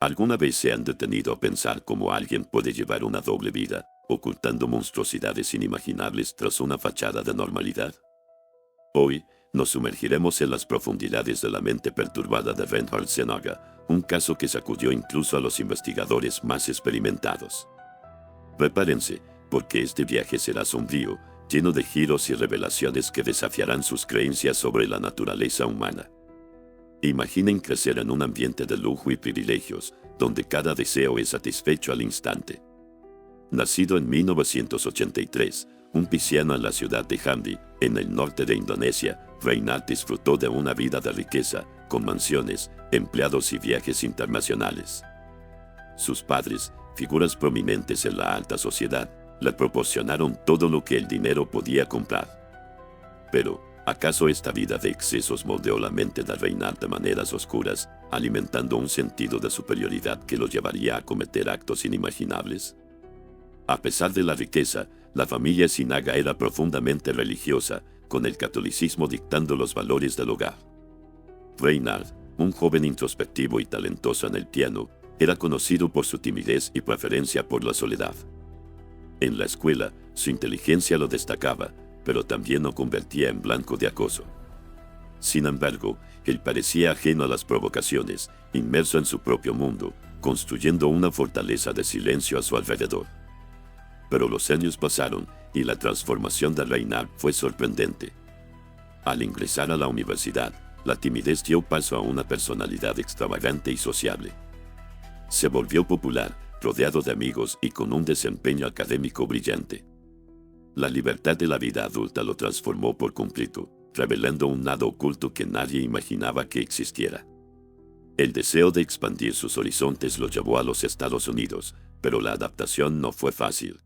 ¿Alguna vez se han detenido a pensar cómo alguien puede llevar una doble vida, ocultando monstruosidades inimaginables tras una fachada de normalidad? Hoy, nos sumergiremos en las profundidades de la mente perturbada de Reinhard Senaga, un caso que sacudió incluso a los investigadores más experimentados. Prepárense, porque este viaje será sombrío, lleno de giros y revelaciones que desafiarán sus creencias sobre la naturaleza humana. Imaginen crecer en un ambiente de lujo y privilegios, donde cada deseo es satisfecho al instante. Nacido en 1983, un pisciano en la ciudad de Jambi, en el norte de Indonesia, Reinhard disfrutó de una vida de riqueza, con mansiones, empleados y viajes internacionales. Sus padres, figuras prominentes en la alta sociedad, le proporcionaron todo lo que el dinero podía comprar. Pero, ¿acaso esta vida de excesos moldeó la mente de Reinhard de maneras oscuras, alimentando un sentido de superioridad que lo llevaría a cometer actos inimaginables? A pesar de la riqueza, la familia Sinaga era profundamente religiosa, con el catolicismo dictando los valores del hogar. Reinhard, un joven introspectivo y talentoso en el piano, era conocido por su timidez y preferencia por la soledad. En la escuela, su inteligencia lo destacaba, pero también lo convertía en blanco de acoso. Sin embargo, él parecía ajeno a las provocaciones, inmerso en su propio mundo, construyendo una fortaleza de silencio a su alrededor. Pero los años pasaron y la transformación de Reinhard fue sorprendente. Al ingresar a la universidad, la timidez dio paso a una personalidad extravagante y sociable. Se volvió popular, rodeado de amigos y con un desempeño académico brillante. La libertad de la vida adulta lo transformó por completo, revelando un lado oculto que nadie imaginaba que existiera. El deseo de expandir sus horizontes lo llevó a los Estados Unidos, pero la adaptación no fue fácil.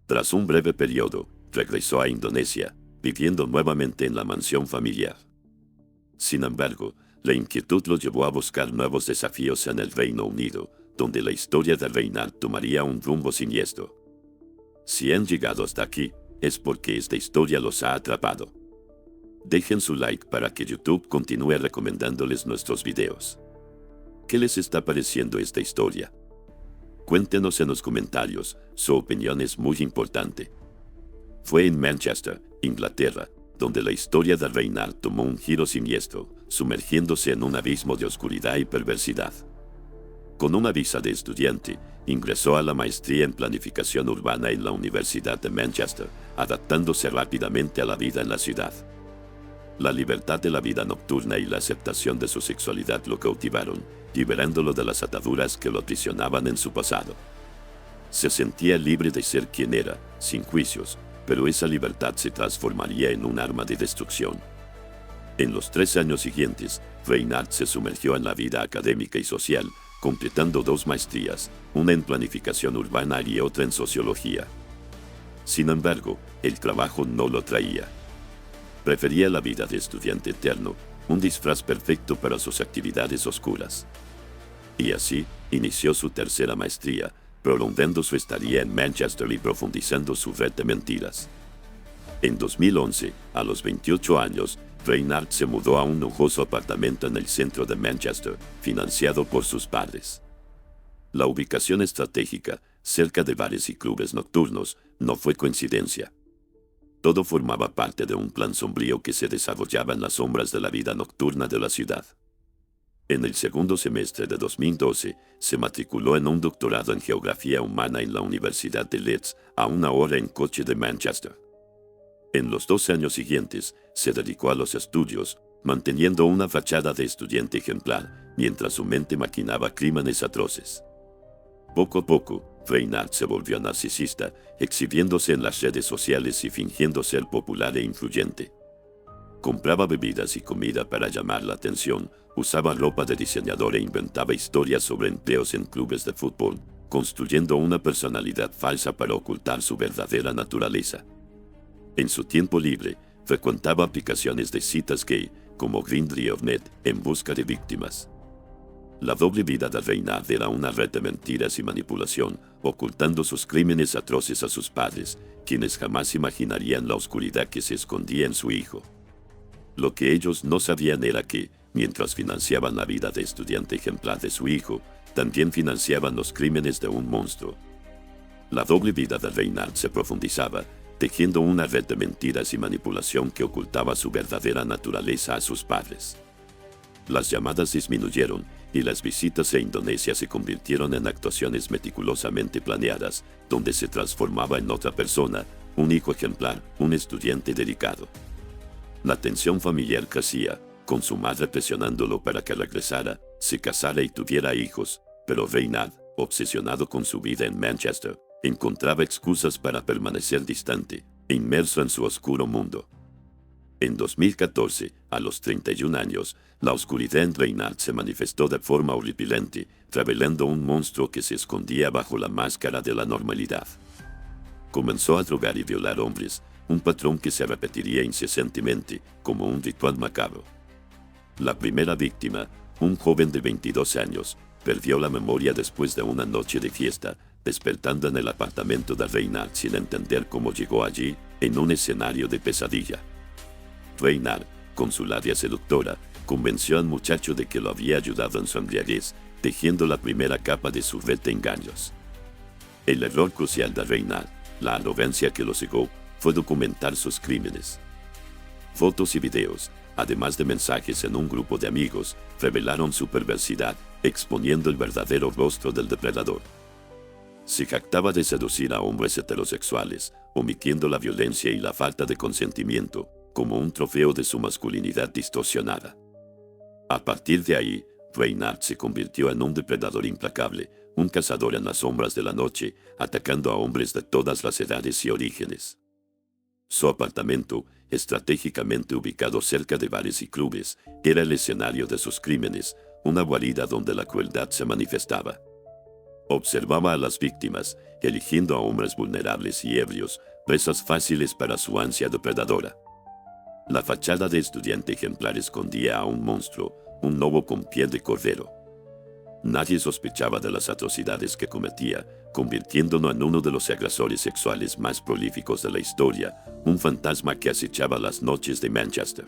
Tras un breve periodo, regresó a Indonesia, viviendo nuevamente en la mansión familiar. Sin embargo, la inquietud lo llevó a buscar nuevos desafíos en el Reino Unido, donde la historia de Reinhard tomaría un rumbo siniestro. Si han llegado hasta aquí, es porque esta historia los ha atrapado. Dejen su like para que YouTube continúe recomendándoles nuestros videos. ¿Qué les está pareciendo esta historia? Cuéntenos en los comentarios, su opinión es muy importante. Fue en Manchester, Inglaterra, donde la historia de Reinhard tomó un giro siniestro, sumergiéndose en un abismo de oscuridad y perversidad. Con una visa de estudiante, ingresó a la maestría en planificación urbana en la Universidad de Manchester, adaptándose rápidamente a la vida en la ciudad. La libertad de la vida nocturna y la aceptación de su sexualidad lo cautivaron, liberándolo de las ataduras que lo aprisionaban en su pasado. Se sentía libre de ser quien era, sin juicios, pero esa libertad se transformaría en un arma de destrucción. En los 3 años siguientes, Reinhard se sumergió en la vida académica y social, completando 2 maestrías, una en planificación urbana y otra en sociología. Sin embargo, el trabajo no lo traía. Prefería la vida de estudiante eterno, un disfraz perfecto para sus actividades oscuras. Y así, inició su 3ª maestría, prolongando su estadía en Manchester y profundizando su red de mentiras. En 2011, a los 28 años, Reinhard se mudó a un lujoso apartamento en el centro de Manchester, financiado por sus padres. La ubicación estratégica, cerca de bares y clubes nocturnos, no fue coincidencia. Todo formaba parte de un plan sombrío que se desarrollaba en las sombras de la vida nocturna de la ciudad. En el segundo semestre de 2012, se matriculó en un doctorado en Geografía Humana en la Universidad de Leeds, a 1 hora en coche de Manchester. En los 2 años siguientes, se dedicó a los estudios, manteniendo una fachada de estudiante ejemplar, mientras su mente maquinaba crímenes atroces. Poco a poco, Reinhard se volvió narcisista, exhibiéndose en las redes sociales y fingiendo ser popular e influyente. Compraba bebidas y comida para llamar la atención, usaba ropa de diseñador e inventaba historias sobre empleos en clubes de fútbol, construyendo una personalidad falsa para ocultar su verdadera naturaleza. En su tiempo libre, frecuentaba aplicaciones de citas gay, como Grindr y Ornet, en busca de víctimas. La doble vida de Reinhard era una red de mentiras y manipulación, ocultando sus crímenes atroces a sus padres, quienes jamás imaginarían la oscuridad que se escondía en su hijo. Lo que ellos no sabían era que, mientras financiaban la vida de estudiante ejemplar de su hijo, también financiaban los crímenes de un monstruo. La doble vida de Reynard se profundizaba, tejiendo una red de mentiras y manipulación que ocultaba su verdadera naturaleza a sus padres. Las llamadas disminuyeron y las visitas a Indonesia se convirtieron en actuaciones meticulosamente planeadas, donde se transformaba en otra persona, un hijo ejemplar, un estudiante dedicado. La tensión familiar crecía, con su madre presionándolo para que regresara, se casara y tuviera hijos, pero Reynard, obsesionado con su vida en Manchester, encontraba excusas para permanecer distante, inmerso en su oscuro mundo. En 2014, a los 31 años, la oscuridad en Reynard se manifestó de forma horripilante, revelando un monstruo que se escondía bajo la máscara de la normalidad. Comenzó a drogar y violar hombres, un patrón que se repetiría incesantemente, como un ritual macabro. La primera víctima, un joven de 22 años, perdió la memoria después de una noche de fiesta, despertando en el apartamento de Reynard sin entender cómo llegó allí, en un escenario de pesadilla. Reynard, con su labia seductora, convenció al muchacho de que lo había ayudado en su embriaguez, tejiendo la primera capa de su red de engaños. El error crucial de Reynard, la arrogancia que lo cegó, fue documentar sus crímenes. Fotos y videos, además de mensajes en un grupo de amigos, revelaron su perversidad, exponiendo el verdadero rostro del depredador. Se jactaba de seducir a hombres heterosexuales, omitiendo la violencia y la falta de consentimiento, como un trofeo de su masculinidad distorsionada. A partir de ahí, Reynard se convirtió en un depredador implacable, un cazador en las sombras de la noche, atacando a hombres de todas las edades y orígenes. Su apartamento, estratégicamente ubicado cerca de bares y clubes, era el escenario de sus crímenes, una guarida donde la crueldad se manifestaba. Observaba a las víctimas, eligiendo a hombres vulnerables y ebrios, presas fáciles para su ansia depredadora. La fachada de estudiante ejemplar escondía a un monstruo, un lobo con piel de cordero. Nadie sospechaba de las atrocidades que cometía, convirtiéndolo en uno de los agresores sexuales más prolíficos de la historia, un fantasma que acechaba las noches de Manchester.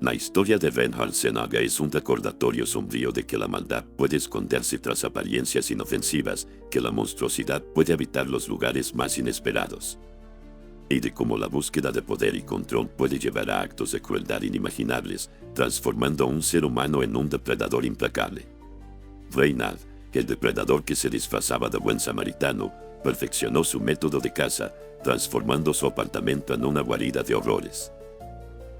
La historia de Reinhard Sennhager es un recordatorio sombrío de que la maldad puede esconderse tras apariencias inofensivas, que la monstruosidad puede habitar los lugares más inesperados, y de cómo la búsqueda de poder y control puede llevar a actos de crueldad inimaginables, transformando a un ser humano en un depredador implacable. Reynard, el depredador que se disfrazaba de buen samaritano, perfeccionó su método de caza, transformando su apartamento en una guarida de horrores.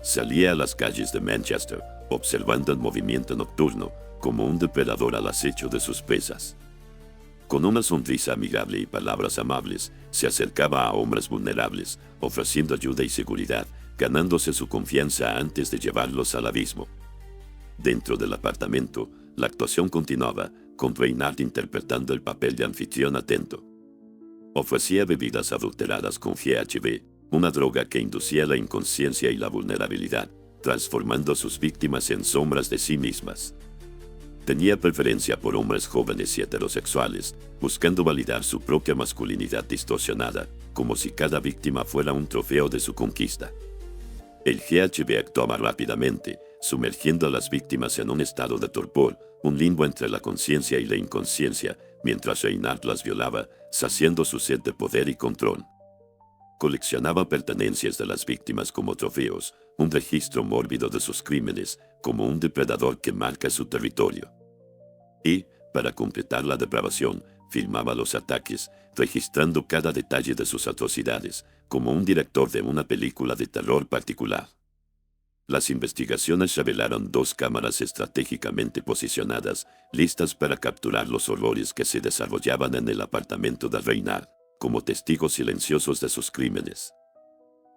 Salía a las calles de Manchester, observando el movimiento nocturno, como un depredador al acecho de sus presas. Con una sonrisa amigable y palabras amables, se acercaba a hombres vulnerables, ofreciendo ayuda y seguridad, ganándose su confianza antes de llevarlos al abismo. Dentro del apartamento, la actuación continuaba, con Reynard interpretando el papel de anfitrión atento. Ofrecía bebidas adulteradas con GHB, una droga que inducía la inconsciencia y la vulnerabilidad, transformando a sus víctimas en sombras de sí mismas. Tenía preferencia por hombres jóvenes y heterosexuales, buscando validar su propia masculinidad distorsionada, como si cada víctima fuera un trofeo de su conquista. El GHB actuaba rápidamente, sumergiendo a las víctimas en un estado de torpor, un limbo entre la conciencia y la inconsciencia, mientras Reynard las violaba, saciando su sed de poder y control. Coleccionaba pertenencias de las víctimas como trofeos, un registro mórbido de sus crímenes, como un depredador que marca su territorio. Y, para completar la depravación, filmaba los ataques, registrando cada detalle de sus atrocidades, como un director de una película de terror particular. Las investigaciones revelaron 2 cámaras estratégicamente posicionadas, listas para capturar los horrores que se desarrollaban en el apartamento de Reynard, como testigos silenciosos de sus crímenes.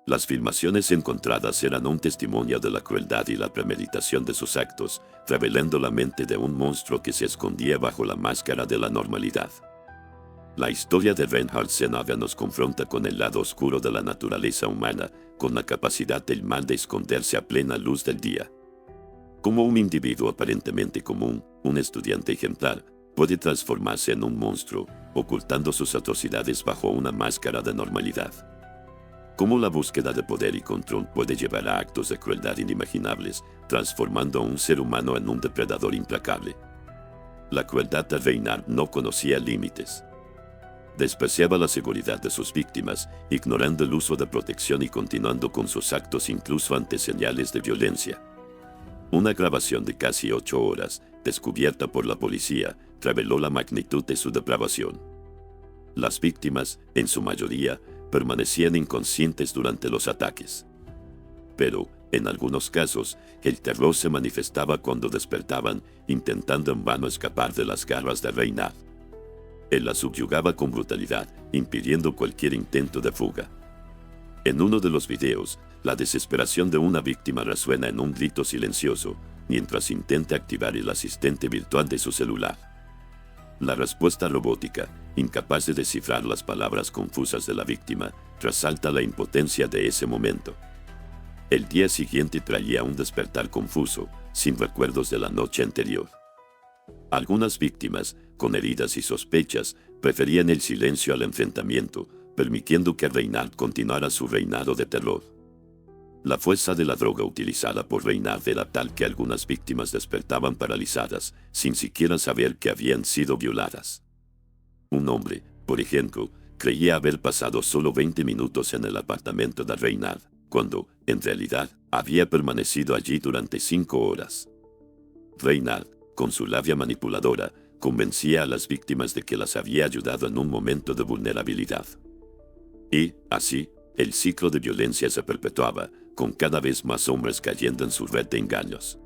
Las filmaciones encontradas eran un testimonio de la crueldad y la premeditación de sus actos, revelando la mente de un monstruo que se escondía bajo la máscara de la normalidad. La historia de Reinhard Sennhager nos confronta con el lado oscuro de la naturaleza humana, con la capacidad del mal de esconderse a plena luz del día. Como un individuo aparentemente común, un estudiante ejemplar, puede transformarse en un monstruo, ocultando sus atrocidades bajo una máscara de normalidad. Cómo la búsqueda de poder y control puede llevar a actos de crueldad inimaginables, transformando a un ser humano en un depredador implacable. La crueldad de Reynard no conocía límites. Despreciaba la seguridad de sus víctimas, ignorando el uso de protección y continuando con sus actos incluso ante señales de violencia. Una grabación de casi 8 horas, descubierta por la policía, reveló la magnitud de su depravación. Las víctimas, en su mayoría, permanecían inconscientes durante los ataques. Pero, en algunos casos, el terror se manifestaba cuando despertaban, intentando en vano escapar de las garras de Reynard. Él la subyugaba con brutalidad, impidiendo cualquier intento de fuga. En uno de los videos, la desesperación de una víctima resuena en un grito silencioso, mientras intenta activar el asistente virtual de su celular. La respuesta robótica, incapaz de descifrar las palabras confusas de la víctima, resalta la impotencia de ese momento. El día siguiente traía un despertar confuso, sin recuerdos de la noche anterior. Algunas víctimas, con heridas y sospechas, preferían el silencio al enfrentamiento, permitiendo que Reynard continuara su reinado de terror. La fuerza de la droga utilizada por Reynard era tal que algunas víctimas despertaban paralizadas, sin siquiera saber que habían sido violadas. Un hombre, por ejemplo, creía haber pasado solo 20 minutos en el apartamento de Reynard, cuando, en realidad, había permanecido allí durante 5 horas. Reynard, con su labia manipuladora, convencía a las víctimas de que las había ayudado en un momento de vulnerabilidad. Y, así, el ciclo de violencia se perpetuaba, con cada vez más hombres cayendo en su red de engaños.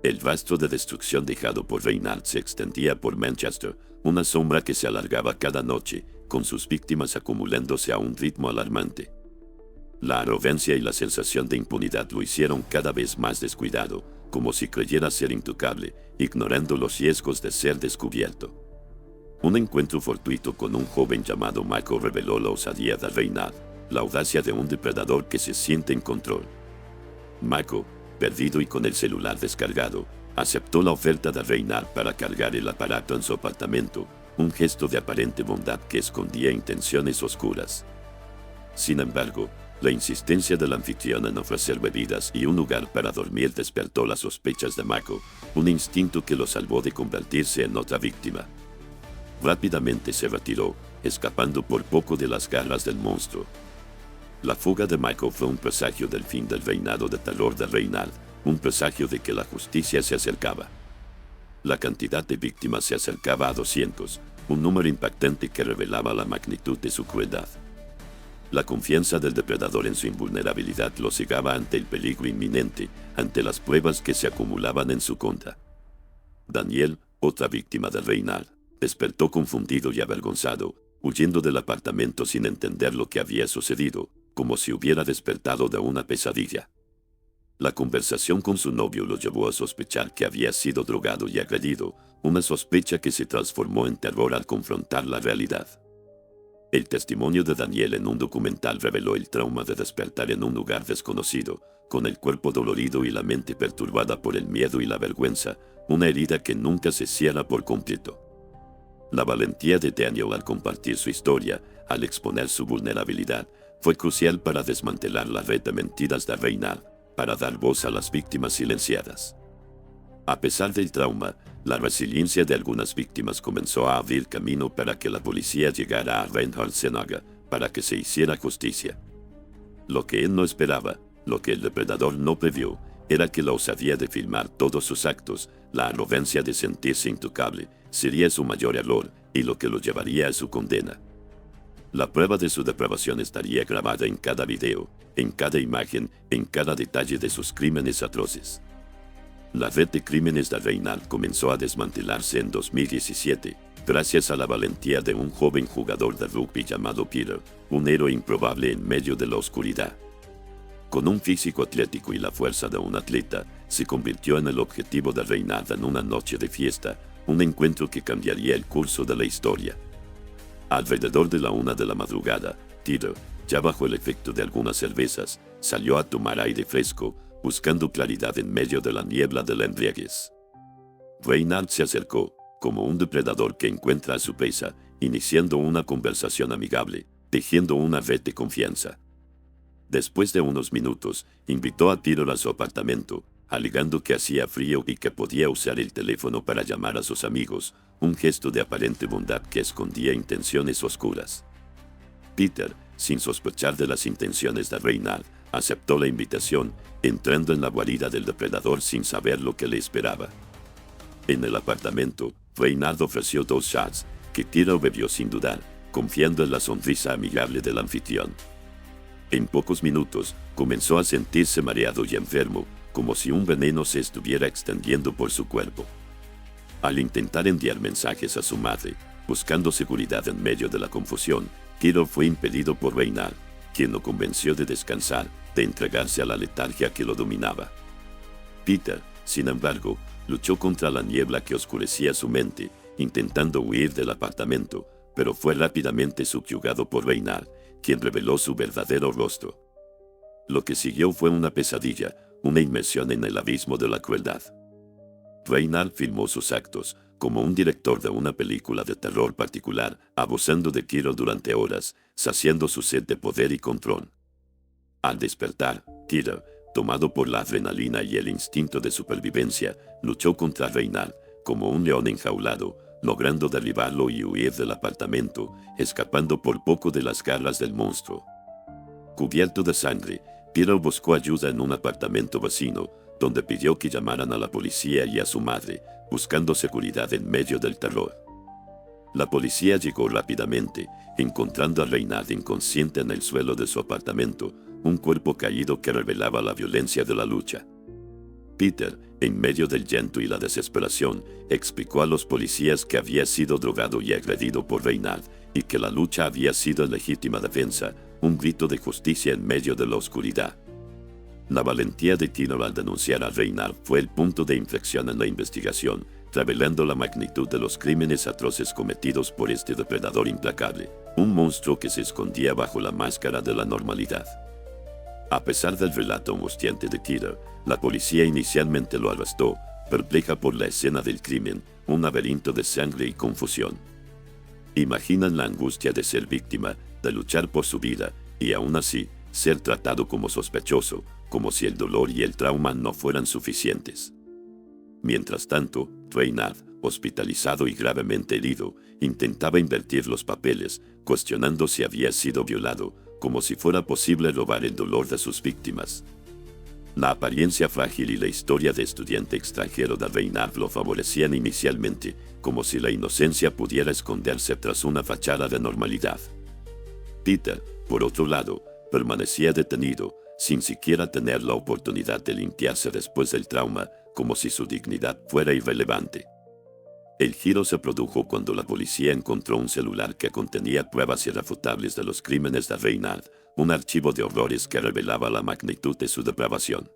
El rastro de destrucción dejado por Reynard se extendía por Manchester, una sombra que se alargaba cada noche, con sus víctimas acumulándose a un ritmo alarmante. La arrogancia y la sensación de impunidad lo hicieron cada vez más descuidado, como si creyera ser intocable, ignorando los riesgos de ser descubierto. Un encuentro fortuito con un joven llamado Michael reveló la osadía de Reynard, la audacia de un depredador que se siente en control. Michael, perdido y con el celular descargado, aceptó la oferta de Reynard para cargar el aparato en su apartamento, un gesto de aparente bondad que escondía intenciones oscuras. Sin embargo, la insistencia del anfitrión en ofrecer bebidas y un lugar para dormir despertó las sospechas de Michael, un instinto que lo salvó de convertirse en otra víctima. Rápidamente se retiró, escapando por poco de las garras del monstruo. La fuga de Michael fue un presagio del fin del reinado de terror de Reynard, un presagio de que la justicia se acercaba. La cantidad de víctimas se acercaba a 200, un número impactante que revelaba la magnitud de su crueldad. La confianza del depredador en su invulnerabilidad lo cegaba ante el peligro inminente, ante las pruebas que se acumulaban en su contra. Daniel, otra víctima de Reynard, despertó confundido y avergonzado, huyendo del apartamento sin entender lo que había sucedido, como si hubiera despertado de una pesadilla. La conversación con su novio lo llevó a sospechar que había sido drogado y agredido, una sospecha que se transformó en terror al confrontar la realidad. El testimonio de Daniel en un documental reveló el trauma de despertar en un lugar desconocido, con el cuerpo dolorido y la mente perturbada por el miedo y la vergüenza, una herida que nunca se cierra por completo. La valentía de Daniel al compartir su historia, al exponer su vulnerabilidad, fue crucial para desmantelar la red de mentiras de Reynard, para dar voz a las víctimas silenciadas. A pesar del trauma, la resiliencia de algunas víctimas comenzó a abrir camino para que la policía llegara a Reinhard Sanaga, para que se hiciera justicia. Lo que él no esperaba, lo que el depredador no previó, era que la osadía de filmar todos sus actos, la arrogancia de sentirse intocable, sería su mayor error y lo que lo llevaría a su condena. La prueba de su depravación estaría grabada en cada video, en cada imagen, en cada detalle de sus crímenes atroces. La red de crímenes de Reynard comenzó a desmantelarse en 2017, gracias a la valentía de un joven jugador de rugby llamado Peter, un héroe improbable en medio de la oscuridad. Con un físico atlético y la fuerza de un atleta, se convirtió en el objetivo de Reynard en una noche de fiesta, un encuentro que cambiaría el curso de la historia. Alrededor de la 1 de la madrugada, Peter, ya bajo el efecto de algunas cervezas, salió a tomar aire fresco, buscando claridad en medio de la niebla de la embriaguez. Reynard se acercó, como un depredador que encuentra a su presa, iniciando una conversación amigable, tejiendo una red de confianza. Después de unos minutos, invitó a Peter a su apartamento, alegando que hacía frío y que podía usar el teléfono para llamar a sus amigos, un gesto de aparente bondad que escondía intenciones oscuras. Peter, sin sospechar de las intenciones de Reynard, aceptó la invitación, entrando en la guarida del depredador sin saber lo que le esperaba. En el apartamento, Reynard ofreció 2 shots, que Tiro bebió sin dudar, confiando en la sonrisa amigable del anfitrión. En pocos minutos, comenzó a sentirse mareado y enfermo, como si un veneno se estuviera extendiendo por su cuerpo. Al intentar enviar mensajes a su madre, buscando seguridad en medio de la confusión, Tiro fue impedido por Reynard, quien lo convenció de descansar, de entregarse a la letargia que lo dominaba. Peter, sin embargo, luchó contra la niebla que oscurecía su mente, intentando huir del apartamento, pero fue rápidamente subyugado por Reynard, quien reveló su verdadero rostro. Lo que siguió fue una pesadilla, una inmersión en el abismo de la crueldad. Reynard filmó sus actos, como un director de una película de terror particular, abusando de Tiro durante horas, saciando su sed de poder y control. Al despertar, Tiro, tomado por la adrenalina y el instinto de supervivencia, luchó contra Reynard, como un león enjaulado, logrando derribarlo y huir del apartamento, escapando por poco de las garras del monstruo. Cubierto de sangre, Tiro buscó ayuda en un apartamento vecino, donde pidió que llamaran a la policía y a su madre, buscando seguridad en medio del terror. La policía llegó rápidamente, encontrando a Reynard inconsciente en el suelo de su apartamento, un cuerpo caído que revelaba la violencia de la lucha. Peter, en medio del llanto y la desesperación, explicó a los policías que había sido drogado y agredido por Reynard, y que la lucha había sido en legítima defensa, un grito de justicia en medio de la oscuridad. La valentía de Tiro al denunciar a Reynard fue el punto de inflexión en la investigación, revelando la magnitud de los crímenes atroces cometidos por este depredador implacable, un monstruo que se escondía bajo la máscara de la normalidad. A pesar del relato angustiante de Tiro, la policía inicialmente lo arrestó, perpleja por la escena del crimen, un laberinto de sangre y confusión. Imaginan la angustia de ser víctima, de luchar por su vida, y aún así, ser tratado como sospechoso, como si el dolor y el trauma no fueran suficientes. Mientras tanto, Reynard, hospitalizado y gravemente herido, intentaba invertir los papeles, cuestionando si había sido violado, como si fuera posible robar el dolor de sus víctimas. La apariencia frágil y la historia de estudiante extranjero de Reynard lo favorecían inicialmente, como si la inocencia pudiera esconderse tras una fachada de normalidad. Peter, por otro lado, permanecía detenido, sin siquiera tener la oportunidad de limpiarse después del trauma, como si su dignidad fuera irrelevante. El giro se produjo cuando la policía encontró un celular que contenía pruebas irrefutables de los crímenes de Reynard, un archivo de horrores que revelaba la magnitud de su depravación.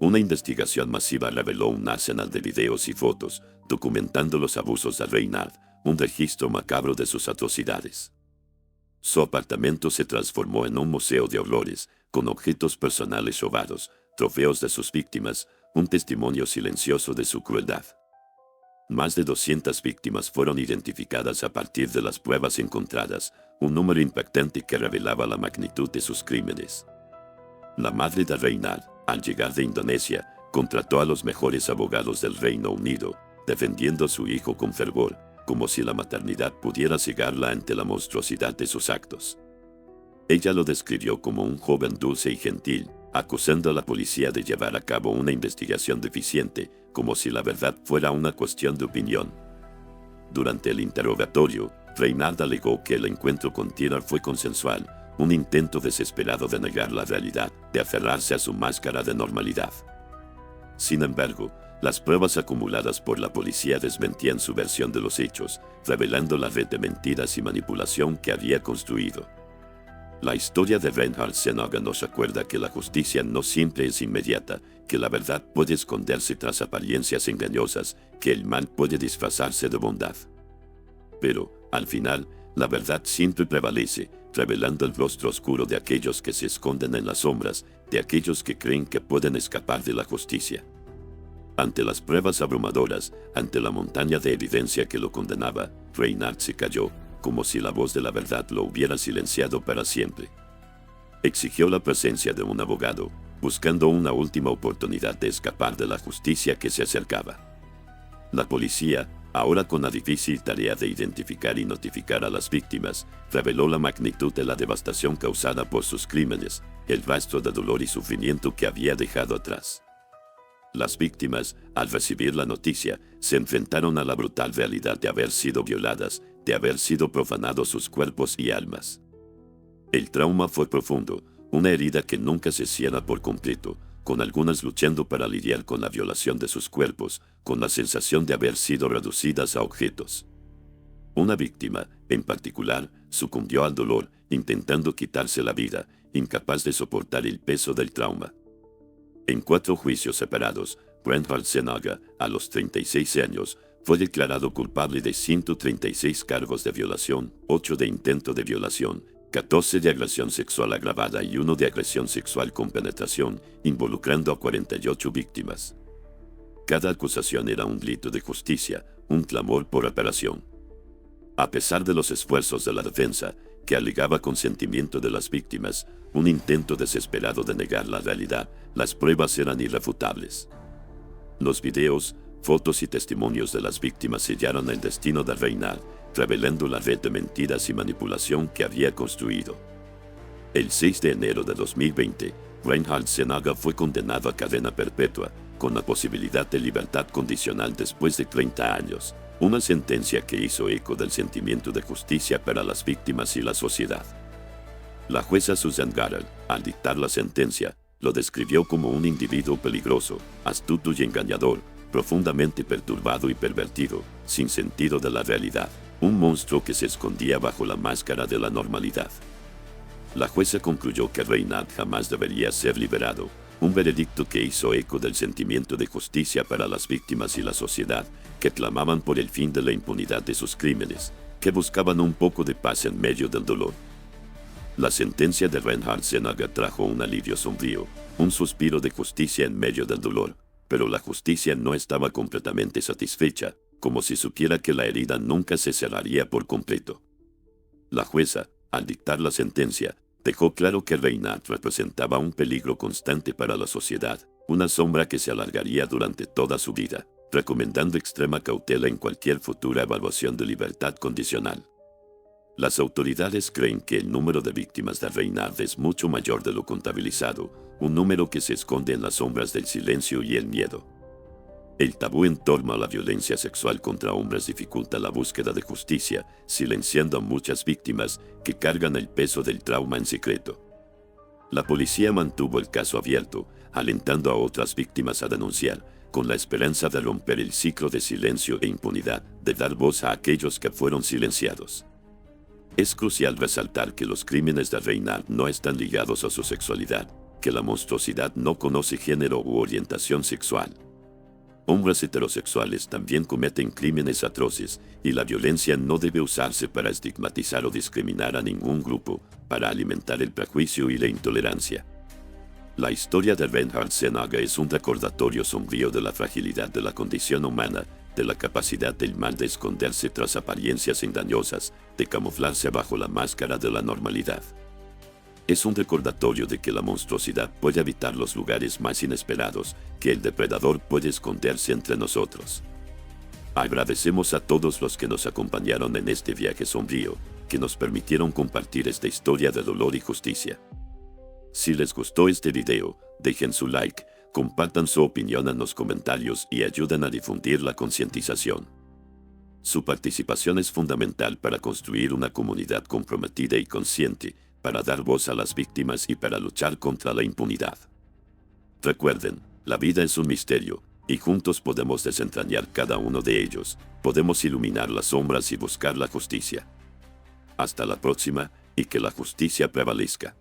Una investigación masiva reveló un arsenal de videos y fotos, documentando los abusos de Reynard, un registro macabro de sus atrocidades. Su apartamento se transformó en un museo de horrores, con objetos personales robados, trofeos de sus víctimas, un testimonio silencioso de su crueldad. Más de 200 víctimas fueron identificadas a partir de las pruebas encontradas, un número impactante que revelaba la magnitud de sus crímenes. La madre de Reynard, al llegar de Indonesia, contrató a los mejores abogados del Reino Unido, defendiendo a su hijo con fervor, como si la maternidad pudiera cegarla ante la monstruosidad de sus actos. Ella lo describió como un joven dulce y gentil, acusando a la policía de llevar a cabo una investigación deficiente, como si la verdad fuera una cuestión de opinión. Durante el interrogatorio, Reynard alegó que el encuentro con Tiro fue consensual, un intento desesperado de negar la realidad, de aferrarse a su máscara de normalidad. Sin embargo, las pruebas acumuladas por la policía desmentían su versión de los hechos, revelando la red de mentiras y manipulación que había construido. La historia de Reinhard Senoga nos recuerda que la justicia no siempre es inmediata, que la verdad puede esconderse tras apariencias engañosas, que el mal puede disfrazarse de bondad. Pero, al final, la verdad siempre prevalece, revelando el rostro oscuro de aquellos que se esconden en las sombras, de aquellos que creen que pueden escapar de la justicia. Ante las pruebas abrumadoras, ante la montaña de evidencia que lo condenaba, Reynard se calló, como si la voz de la verdad lo hubiera silenciado para siempre. Exigió la presencia de un abogado, buscando una última oportunidad de escapar de la justicia que se acercaba. La policía, ahora con la difícil tarea de identificar y notificar a las víctimas, reveló la magnitud de la devastación causada por sus crímenes, el rastro de dolor y sufrimiento que había dejado atrás. Las víctimas, al recibir la noticia, se enfrentaron a la brutal realidad de haber sido violadas, de haber sido profanados sus cuerpos y almas. El trauma fue profundo, una herida que nunca se cierra por completo, con algunas luchando para lidiar con la violación de sus cuerpos, con la sensación de haber sido reducidas a objetos. Una víctima, en particular, sucumbió al dolor, intentando quitarse la vida, incapaz de soportar el peso del trauma. En 4 juicios separados, Reinhard Sennhager, a los 36 años, fue declarado culpable de 136 cargos de violación, 8 de intento de violación, 14 de agresión sexual agravada y 1 de agresión sexual con penetración, involucrando a 48 víctimas. Cada acusación era un grito de justicia, un clamor por reparación. A pesar de los esfuerzos de la defensa, que alegaba consentimiento de las víctimas, un intento desesperado de negar la realidad, las pruebas eran irrefutables. Los videos, fotos y testimonios de las víctimas sellaron el destino de Reinhard, revelando la red de mentiras y manipulación que había construido. El 6 de enero de 2020, Reinhard Sennhager fue condenado a cadena perpetua, con la posibilidad de libertad condicional después de 30 años, una sentencia que hizo eco del sentimiento de justicia para las víctimas y la sociedad. La jueza Susan Garrel, al dictar la sentencia, lo describió como un individuo peligroso, astuto y engañador, profundamente perturbado y pervertido, sin sentido de la realidad, un monstruo que se escondía bajo la máscara de la normalidad. La jueza concluyó que Reinhard jamás debería ser liberado, un veredicto que hizo eco del sentimiento de justicia para las víctimas y la sociedad, que clamaban por el fin de la impunidad de sus crímenes, que buscaban un poco de paz en medio del dolor. La sentencia de Reinhard Sennhager trajo un alivio sombrío, un suspiro de justicia en medio del dolor, pero la justicia no estaba completamente satisfecha, como si supiera que la herida nunca se cerraría por completo. La jueza, al dictar la sentencia, dejó claro que Reinhard representaba un peligro constante para la sociedad, una sombra que se alargaría durante toda su vida, recomendando extrema cautela en cualquier futura evaluación de libertad condicional. Las autoridades creen que el número de víctimas de Reinhard es mucho mayor de lo contabilizado, un número que se esconde en las sombras del silencio y el miedo. El tabú en torno a la violencia sexual contra hombres dificulta la búsqueda de justicia, silenciando a muchas víctimas que cargan el peso del trauma en secreto. La policía mantuvo el caso abierto, alentando a otras víctimas a denunciar, con la esperanza de romper el ciclo de silencio e impunidad, de dar voz a aquellos que fueron silenciados. Es crucial resaltar que los crímenes de Reinhard no están ligados a su sexualidad, que la monstruosidad no conoce género u orientación sexual. Hombres heterosexuales también cometen crímenes atroces, y la violencia no debe usarse para estigmatizar o discriminar a ningún grupo, para alimentar el prejuicio y la intolerancia. La historia de Reinhard Sennhager es un recordatorio sombrío de la fragilidad de la condición humana, de la capacidad del mal de esconderse tras apariencias engañosas, de camuflarse bajo la máscara de la normalidad. Es un recordatorio de que la monstruosidad puede habitar los lugares más inesperados, que el depredador puede esconderse entre nosotros. Agradecemos a todos los que nos acompañaron en este viaje sombrío, que nos permitieron compartir esta historia de dolor y justicia. Si les gustó este video, dejen su like, compartan su opinión en los comentarios y ayuden a difundir la concientización. Su participación es fundamental para construir una comunidad comprometida y consciente, para dar voz a las víctimas y para luchar contra la impunidad. Recuerden, la vida es un misterio, y juntos podemos desentrañar cada uno de ellos, podemos iluminar las sombras y buscar la justicia. Hasta la próxima, y que la justicia prevalezca.